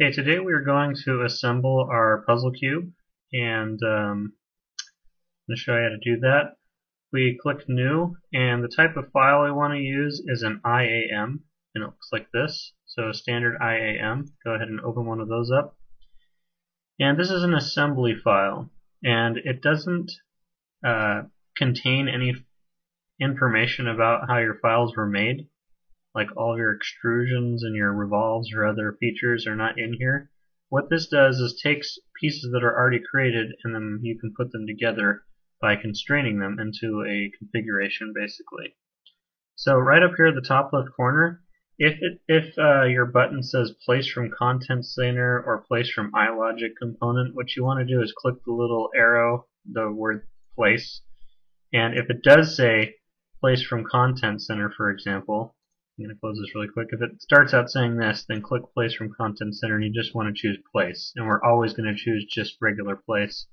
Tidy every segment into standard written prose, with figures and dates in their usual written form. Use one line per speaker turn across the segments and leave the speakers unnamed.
Okay, today we are going to assemble our puzzle cube, and I'm going to show you how to do that. We click New, and the type of file we want to use is an IAM, and it looks like this. So a standard IAM. Go ahead and open one of those up. And this is an assembly file, and it doesn't contain any information about how your files were made. Like all of your extrusions and your revolves or other features are not in here. What this does is takes pieces that are already created and then you can put them together by constraining them into a configuration basically. So right up here at the top left corner, if your button says place from content center or place from iLogic component, what you want to do is click the little arrow, the word place, and if it does say place from content center, for example, I'm going to close this really quick. If it starts out saying this, then click place from content center and you just want to choose place. And we're always going to choose just regular place.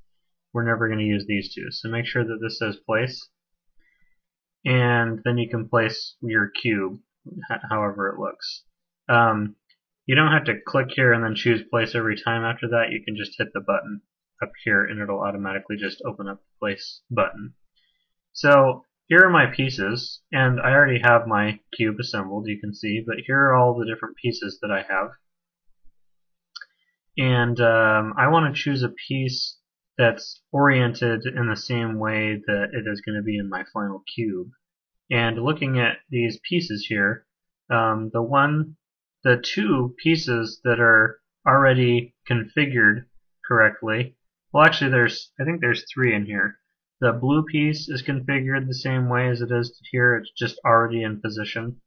We're never going to use these two. So make sure that this says place. And then you can place your cube however it looks. You don't have to click here and then choose place every time after that. You can just hit the button up here and it'll automatically just open up the place button. So here are my pieces, and I already have my cube assembled, you can see, but here are all the different pieces that I have. And I want to choose a piece that's oriented in the same way that it is going to be in my final cube. And looking at these pieces here, the two pieces that are already configured correctly, well actually I think there's three in here. The blue piece is configured the same way as it is here, it's just already in position.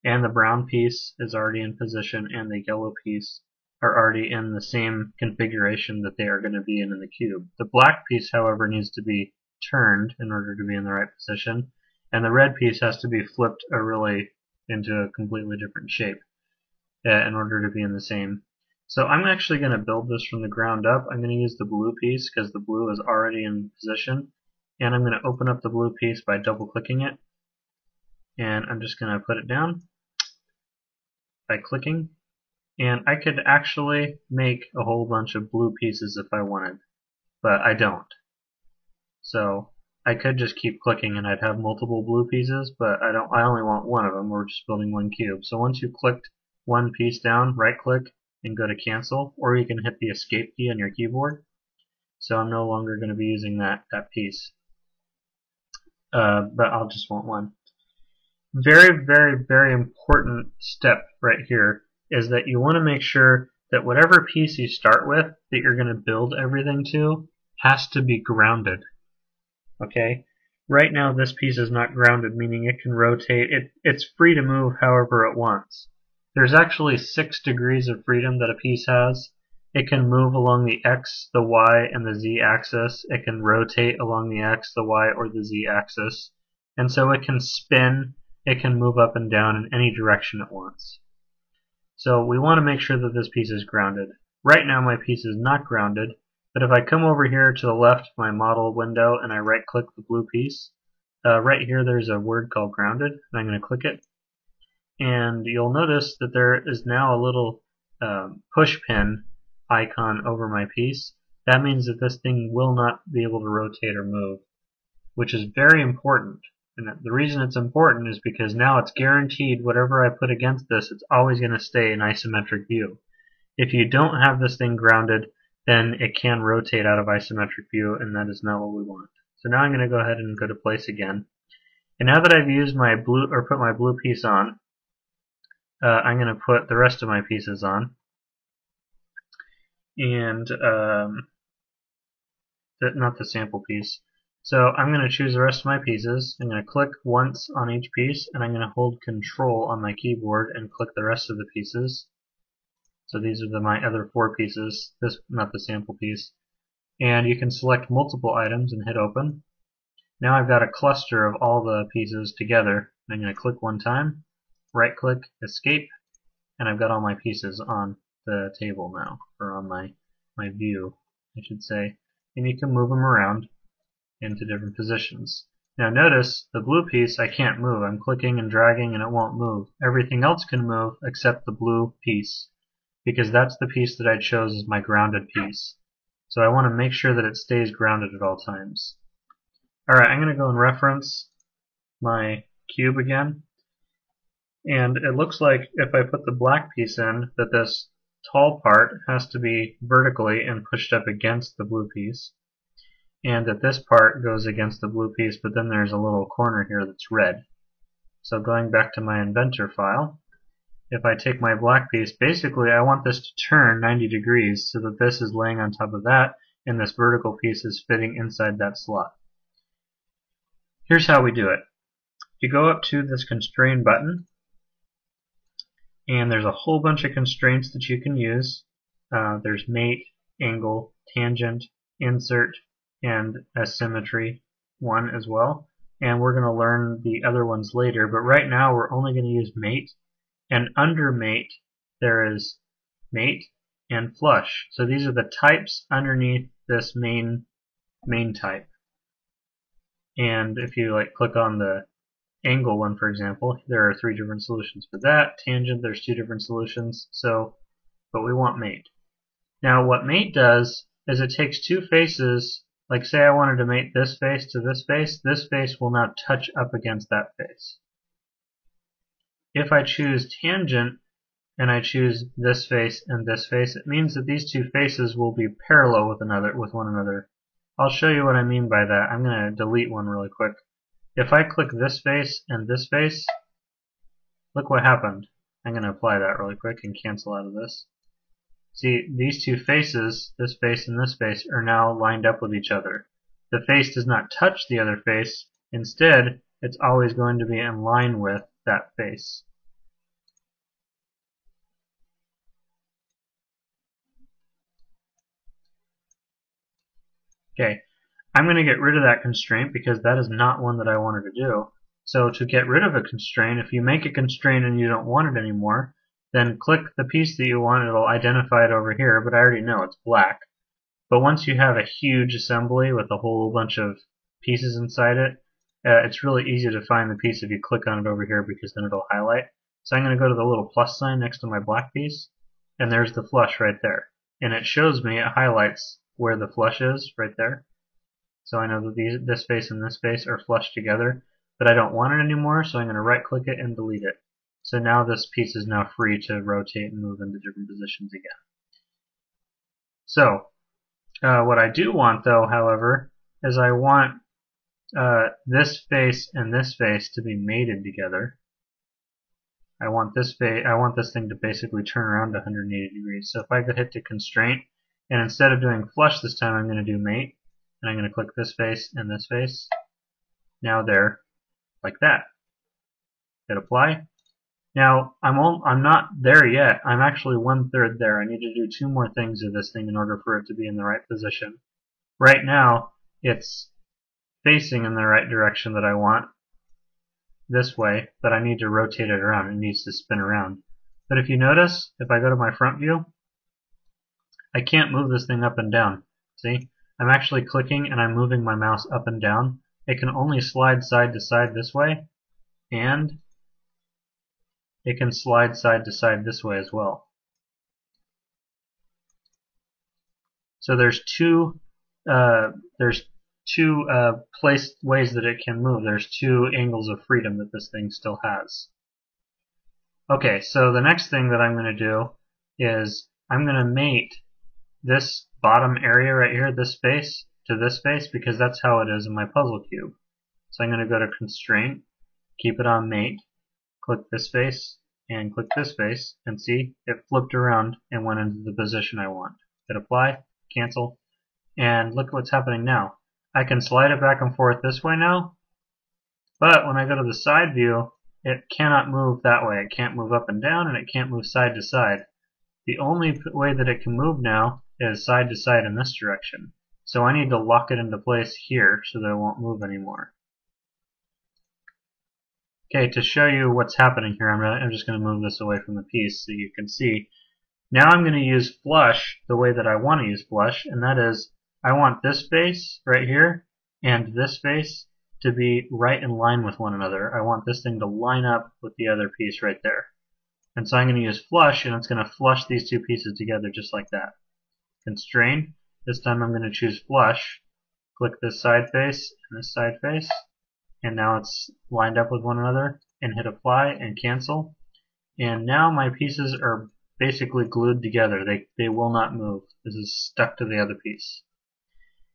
And the brown piece is already in position, and the yellow piece are already in the same configuration that they are going to be in the cube. The black piece, however, needs to be turned in order to be in the right position, and the red piece has to be flipped into a completely different shape in order to be in the same. So I'm actually going to build this from the ground up. I'm going to use the blue piece because the blue is already in position. And I'm going to open up the blue piece by double clicking it, and I'm just going to put it down by clicking, and I could actually make a whole bunch of blue pieces if I wanted, but I don't. So I could just keep clicking and I'd have multiple blue pieces, but I only want one of them. We're just building one cube. So once you've clicked one piece down, right click and go to cancel, or you can hit the escape key on your keyboard. So I'm no longer going to be using that piece. But I'll just want one. Very, very, very important step right here is that you want to make sure that whatever piece you start with that you're going to build everything to has to be grounded. Okay? Right now this piece is not grounded, meaning it can rotate. It's free to move however it wants. There's actually 6 degrees of freedom that a piece has. It can move along the X, the Y, and the Z axis. It can rotate along the X, the Y, or the Z axis. And so it can spin, it can move up and down in any direction it wants. So we want to make sure that this piece is grounded. Right now my piece is not grounded, but if I come over here to the left of my model window and I right click the blue piece, right here there's a word called grounded, and I'm going to click it. And you'll notice that there is now a little push pin icon over my piece. That means that this thing will not be able to rotate or move, which is very important. And the reason it's important is because now it's guaranteed whatever I put against this, it's always going to stay in isometric view. If you don't have this thing grounded, then it can rotate out of isometric view, and that is not what we want. So now I'm going to go ahead and go to place again. And now that I've used my blue, or put my blue piece on, I'm going to put the rest of my pieces on. And not the sample piece. So I'm going to choose the rest of my pieces. I'm going to click once on each piece, and I'm going to hold Control on my keyboard and click the rest of the pieces. So these are my other 4 pieces, this not the sample piece. And you can select multiple items and hit open. Now I've got a cluster of all the pieces together. I'm going to click one time, right click, escape, and I've got all my pieces on the table now, or on my view, I should say. And you can move them around into different positions. Now notice the blue piece I can't move. I'm clicking and dragging and it won't move. Everything else can move except the blue piece. because that's the piece that I chose as my grounded piece. So I want to make sure that it stays grounded at all times. Alright, I'm going to go and reference my cube again. And it looks like if I put the black piece in, that this tall part has to be vertically and pushed up against the blue piece. And that this part goes against the blue piece, but then there's a little corner here that's red. So going back to my inventor file, if I take my black piece, basically I want this to turn 90 degrees so that this is laying on top of that and this vertical piece is fitting inside that slot. Here's how we do it. You go up to this constrain button, and there's a whole bunch of constraints that you can use. There's mate, angle, tangent, insert, and asymmetry one as well. And we're going to learn the other ones later, but right now we're only going to use mate. And under mate, there is mate and flush. So these are the types underneath this main type. And if you click on the angle one, for example, there are 3 different solutions for that. Tangent, there's 2 different solutions. But we want mate. Now what mate does is it takes 2 faces. Like say I wanted to mate this face to this face will now touch up against that face. If I choose tangent and I choose this face and this face, it means that these 2 faces will be parallel with one another. I'll show you what I mean by that. I'm going to delete one really quick. If I click this face and this face, look what happened. I'm going to apply that really quick and cancel out of this. See, these 2 faces, this face and this face, are now lined up with each other. The face does not touch the other face. Instead, it's always going to be in line with that face. Okay, I'm going to get rid of that constraint because that is not one that I wanted to do. So to get rid of a constraint, if you make a constraint and you don't want it anymore, then click the piece that you want. It'll identify it over here, but I already know it's black. But once you have a huge assembly with a whole bunch of pieces inside it, it's really easy to find the piece if you click on it over here because then it'll highlight. So I'm going to go to the little plus sign next to my black piece, and there's the flush right there. And it shows me, it highlights where the flush is right there. So I know that this face and this face are flushed together, but I don't want it anymore, so I'm going to right click it and delete it. So now this piece is now free to rotate and move into different positions again. So what I do want though, however, is I want this face and this face to be mated together. I want this thing to basically turn around to 180 degrees. So if I hit the constraint, and instead of doing flush this time, I'm going to do mate, and I'm going to click this face and this face. Now they're like that. Hit apply. Now I'm not there yet. I'm actually 1/3 there. I need to do 2 more things to this thing in order for it to be in the right position. Right now it's facing in the right direction that I want, this way, but I need to rotate it around. It needs to spin around. But if you notice, if I go to my front view, I can't move this thing up and down. See? I'm actually clicking and I'm moving my mouse up and down. It can only slide side to side this way, and it can slide side to side this way as well. So there's two ways that it can move. There's 2 angles of freedom that this thing still has. Okay, so the next thing that I'm going to do is I'm going to mate this bottom area right here, this space, to this space because that's how it is in my puzzle cube. So I'm going to go to constraint, keep it on mate, click this face, and click this face, and see, it flipped around and went into the position I want. Hit apply, cancel, and look what's happening now. I can slide it back and forth this way now, but when I go to the side view, it cannot move that way. It can't move up and down, and it can't move side to side. The only way that it can move now is side to side in this direction. So I need to lock it into place here so that it won't move anymore. Okay, to show you what's happening here, I'm just going to move this away from the piece so you can see. Now I'm going to use flush the way that I want to use flush, and that is I want this face right here and this face to be right in line with one another. I want this thing to line up with the other piece right there. And so I'm going to use flush, and it's going to flush these two pieces together just like that. Constrain. This time I'm going to choose flush. Click this side face and this side face, and now it's lined up with one another, and hit apply and cancel. And now my pieces are basically glued together. They will not move. This is stuck to the other piece.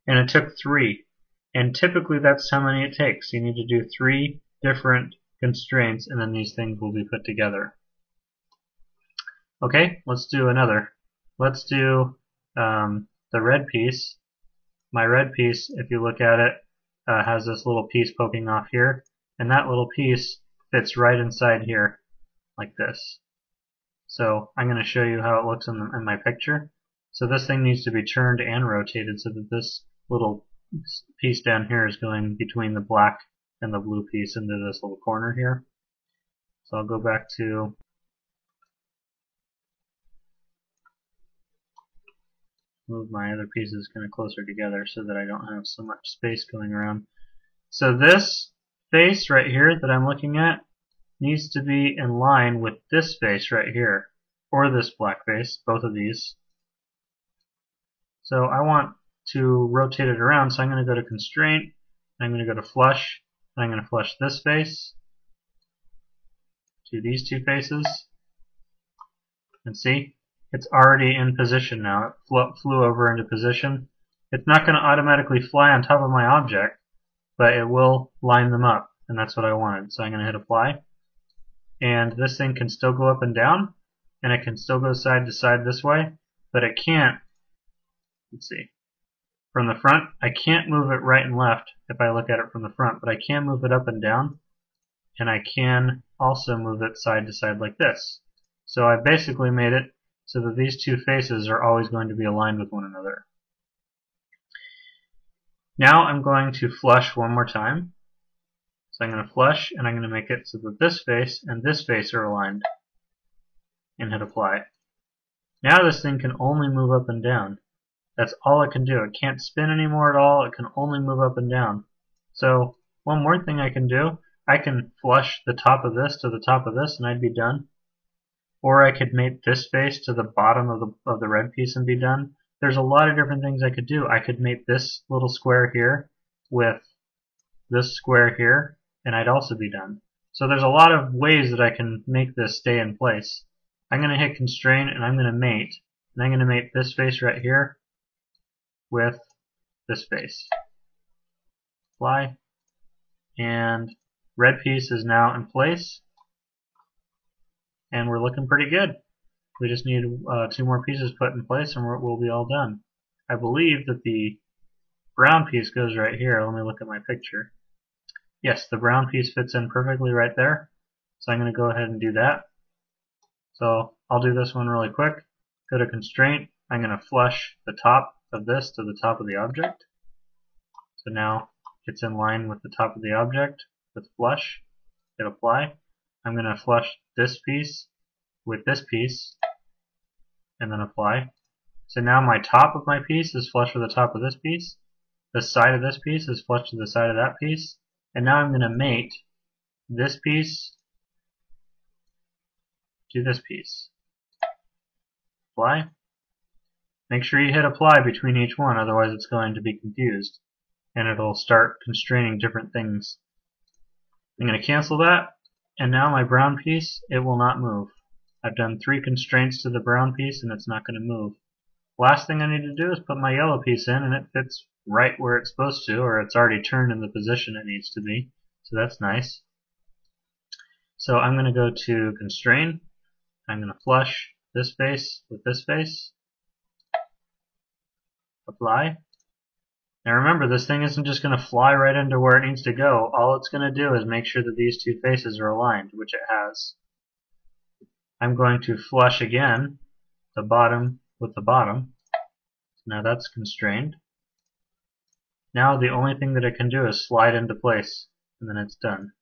And it took 3. And typically that's how many it takes. You need to do 3 different constraints, and then these things will be put together. Okay, let's do another. Let's do the red piece. My red piece, if you look at it, has this little piece poking off here, and that little piece fits right inside here, like this. So I'm going to show you how it looks in my picture. So this thing needs to be turned and rotated so that this little piece down here is going between the black and the blue piece into this little corner here. So I'll go back to move my other pieces kind of closer together so that I don't have so much space going around. So this face right here that I'm looking at needs to be in line with this face right here, or this black face, both of these. So I want to rotate it around, so I'm going to go to constraint, I'm going to go to flush, and I'm going to flush this face to these two faces, and see, it's already in position now. It flew over into position. It's not going to automatically fly on top of my object, but it will line them up, and that's what I wanted. So I'm going to hit apply, and this thing can still go up and down, and it can still go side to side this way, but it can't, let's see, from the front, I can't move it right and left if I look at it from the front, but I can move it up and down, and I can also move it side to side like this. So I basically made it so that these two faces are always going to be aligned with one another. Now I'm going to flush one more time. So I'm going to flush, and I'm going to make it so that this face and this face are aligned, and hit apply. Now this thing can only move up and down. That's all it can do. It can't spin anymore at all. It can only move up and down. So one more thing I can do, I can flush the top of this to the top of this, and I'd be done. Or I could mate this face to the bottom of the red piece and be done. There's a lot of different things I could do. I could mate this little square here with this square here, and I'd also be done. So there's a lot of ways that I can make this stay in place. I'm going to hit constrain, and I'm going to mate. And I'm going to mate this face right here with this face. Apply. And red piece is now in place. And we're looking pretty good. We just need 2 more pieces put in place, and we'll be all done. I believe that the brown piece goes right here. Let me look at my picture. Yes, the brown piece fits in perfectly right there. So I'm going to go ahead and do that. So I'll do this one really quick. Go to constraint. I'm going to flush the top of this to the top of the object. So now it's in line with the top of the object with flush. Hit apply. I'm going to flush this piece with this piece, and then apply. So now my top of my piece is flush with the top of this piece. The side of this piece is flush to the side of that piece. And now I'm going to mate this piece to this piece. Apply. Make sure you hit apply between each one, otherwise it's going to be confused, and it'll start constraining different things. I'm going to cancel that, and now my brown piece, it will not move. I've done 3 constraints to the brown piece, and it's not going to move. Last thing I need to do is put my yellow piece in, and it fits right where it's supposed to, or it's already turned in the position it needs to be. So that's nice. So I'm going to go to constrain. I'm going to flush this face with this face. Apply. Now remember, this thing isn't just going to fly right into where it needs to go. All it's going to do is make sure that these two faces are aligned, which it has. I'm going to flush again the bottom with the bottom. Now that's constrained. Now the only thing that it can do is slide into place, and then it's done.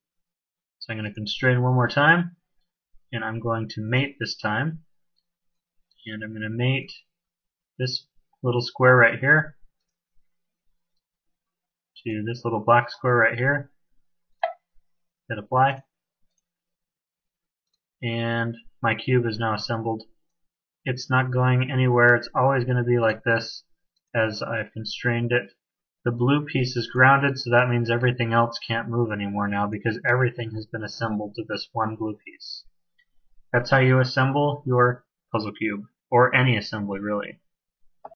So I'm going to constrain one more time, and I'm going to mate this time. And I'm going to mate this little square right here to this little black square right here. Hit apply. and my cube is now assembled. It's not going anywhere. It's always going to be like this as I've constrained it. The blue piece is grounded, so that means everything else can't move anymore now because everything has been assembled to this one blue piece. That's how you assemble your puzzle cube, or any assembly really.